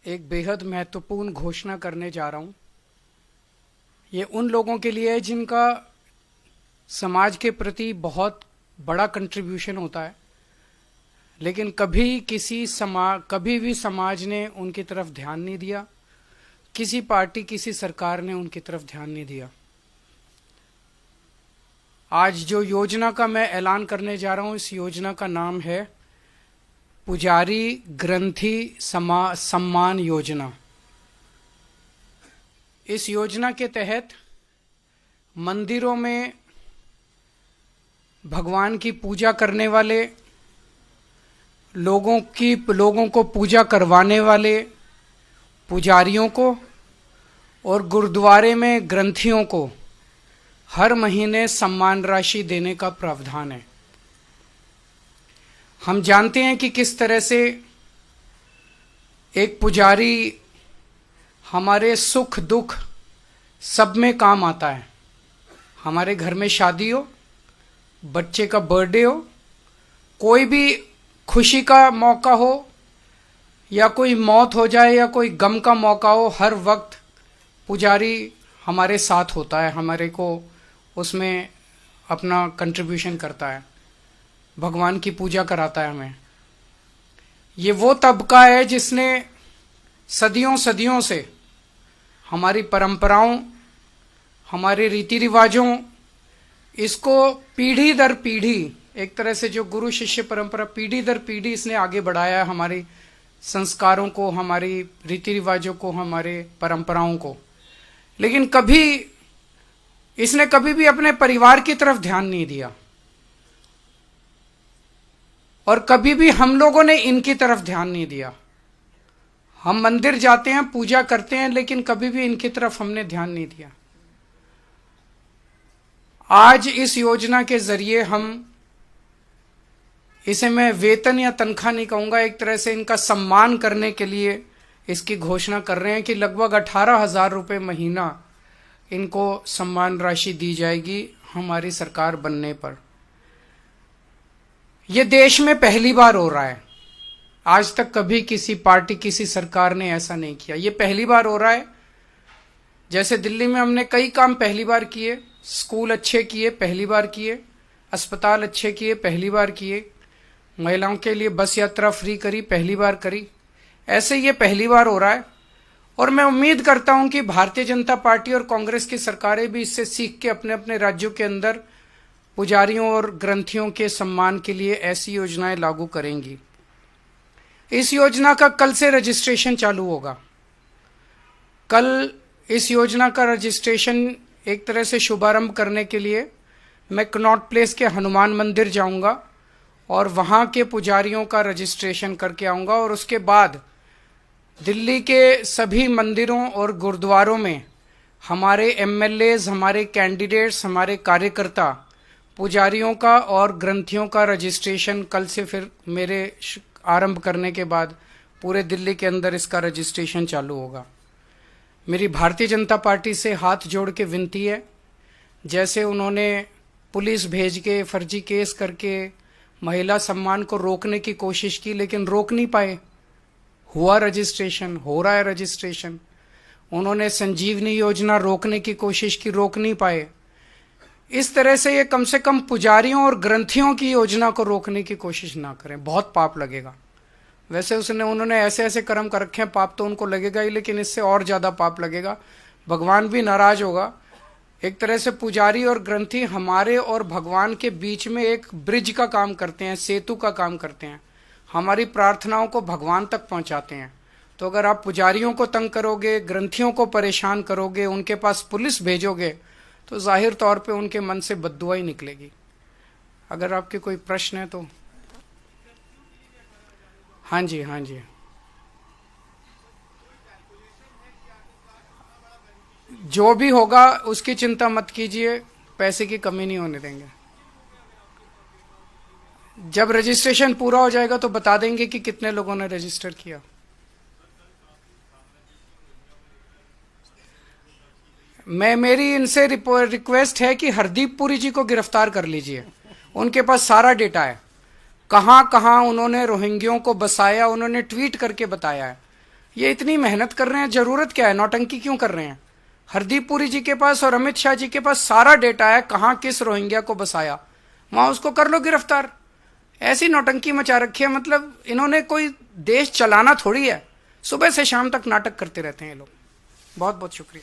एक बेहद महत्वपूर्ण घोषणा करने जा रहा हूं। ये उन लोगों के लिए है जिनका समाज के प्रति बहुत बड़ा कंट्रीब्यूशन होता है, लेकिन कभी भी समाज ने उनकी तरफ ध्यान नहीं दिया, किसी पार्टी किसी सरकार ने उनकी तरफ ध्यान नहीं दिया। आज जो योजना का मैं ऐलान करने जा रहा हूं, इस योजना का नाम है पुजारी ग्रंथी सम्मान योजना। इस योजना के तहत मंदिरों में भगवान की पूजा करने वाले लोगों को पूजा करवाने वाले पुजारियों को और गुरुद्वारे में ग्रंथियों को हर महीने सम्मान राशि देने का प्रावधान है। हम जानते हैं कि किस तरह से एक पुजारी हमारे सुख दुख सब में काम आता है। हमारे घर में शादी हो, बच्चे का बर्थडे हो, कोई भी खुशी का मौका हो या कोई मौत हो जाए या कोई गम का मौका हो, हर वक्त पुजारी हमारे साथ होता है, हमारे को उसमें अपना कंट्रीब्यूशन करता है, भगवान की पूजा कराता है हमें। ये वो तबका है जिसने सदियों से हमारी परंपराओं, हमारे रीति रिवाजों, इसको पीढ़ी दर पीढ़ी, एक तरह से जो गुरु शिष्य परंपरा पीढ़ी दर पीढ़ी इसने आगे बढ़ाया, हमारी संस्कारों को, हमारी रीति रिवाजों को, हमारे परंपराओं को। लेकिन इसने कभी भी अपने परिवार की तरफ ध्यान नहीं दिया और कभी भी हम लोगों ने इनकी तरफ ध्यान नहीं दिया। हम मंदिर जाते हैं, पूजा करते हैं, लेकिन कभी भी इनकी तरफ हमने ध्यान नहीं दिया। आज इस योजना के जरिए इसे मैं वेतन या तनख्वाह नहीं कहूंगा, एक तरह से इनका सम्मान करने के लिए इसकी घोषणा कर रहे हैं कि लगभग 18,000 रुपये महीना इनको सम्मान राशि दी जाएगी हमारी सरकार बनने पर। यह देश में पहली बार हो रहा है। आज तक कभी किसी पार्टी, किसी सरकार ने ऐसा नहीं किया। यह पहली बार हो रहा है। जैसे दिल्ली में हमने कई काम पहली बार किए, स्कूल अच्छे किए, पहली बार किए, अस्पताल अच्छे किए, पहली बार किए, महिलाओं के लिए बस यात्रा फ्री करी, पहली बार करी। ऐसे ये पहली बार हो रहा है और मैं उम्मीद करता हूं कि भारतीय जनता पार्टी और कांग्रेस की सरकारें भी इससे सीख के अपने अपने राज्यों के अंदर पुजारियों और ग्रंथियों के सम्मान के लिए ऐसी योजनाएं लागू करेंगी। इस योजना का कल से रजिस्ट्रेशन चालू होगा। कल इस योजना का रजिस्ट्रेशन एक तरह से शुभारंभ करने के लिए मैं कनॉट प्लेस के हनुमान मंदिर जाऊंगा और वहां के पुजारियों का रजिस्ट्रेशन करके आऊंगा और उसके बाद दिल्ली के सभी मंदिरों और गुरुद्वारों में हमारे एमएलएज, हमारे कैंडिडेट्स, हमारे कार्यकर्ता पुजारियों का और ग्रंथियों का रजिस्ट्रेशन कल से फिर मेरे आरंभ करने के बाद पूरे दिल्ली के अंदर इसका रजिस्ट्रेशन चालू होगा। मेरी भारतीय जनता पार्टी से हाथ जोड़ के विनती है, जैसे उन्होंने पुलिस भेज के फर्जी केस करके महिला सम्मान को रोकने की कोशिश की, लेकिन रोक नहीं पाए। हुआ रजिस्ट्रेशन, हो रहा है रजिस्ट्रेशन। उन्होंने संजीवनी योजना रोकने की कोशिश की, रोक नहीं पाए। इस तरह से ये कम से कम पुजारियों और ग्रंथियों की योजना को रोकने की कोशिश ना करें, बहुत पाप लगेगा। वैसे उन्होंने ऐसे ऐसे कर्म कर रखे हैं, पाप तो उनको लगेगा ही, लेकिन इससे और ज्यादा पाप लगेगा। भगवान भी नाराज होगा। एक तरह से पुजारी और ग्रंथी हमारे और भगवान के बीच में एक ब्रिज का काम करते हैं, सेतु का काम करते हैं, हमारी प्रार्थनाओं को भगवान तक पहुंचाते हैं। तो अगर आप पुजारियों को तंग करोगे, ग्रंथियों को परेशान करोगे, उनके पास पुलिस भेजोगे, तो जाहिर तौर पे उनके मन से बद्दुआ ही निकलेगी। अगर आपके कोई प्रश्न है तो। हाँ जी, हाँ जी। जो भी होगा उसकी चिंता मत कीजिए, पैसे की कमी नहीं होने देंगे। जब रजिस्ट्रेशन पूरा हो जाएगा तो बता देंगे कि कितने लोगों ने रजिस्टर किया। मेरी इनसे रिक्वेस्ट है कि हरदीप पुरी जी को गिरफ्तार कर लीजिए। उनके पास सारा डेटा है, कहां कहां उन्होंने रोहिंग्यों को बसाया, उन्होंने ट्वीट करके बताया है। ये इतनी मेहनत कर रहे हैं, जरूरत क्या है, नौटंकी क्यों कर रहे हैं? हरदीप पुरी जी के पास और अमित शाह जी के पास सारा डेटा है, कहां किस रोहिंग्या को बसाया, वहां उसको कर लो गिरफ्तार। ऐसी नौटंकी मचा रखी है, मतलब इन्होंने कोई देश चलाना थोड़ी है, सुबह से शाम तक नाटक करते रहते हैं ये लोग। बहुत बहुत शुक्रिया।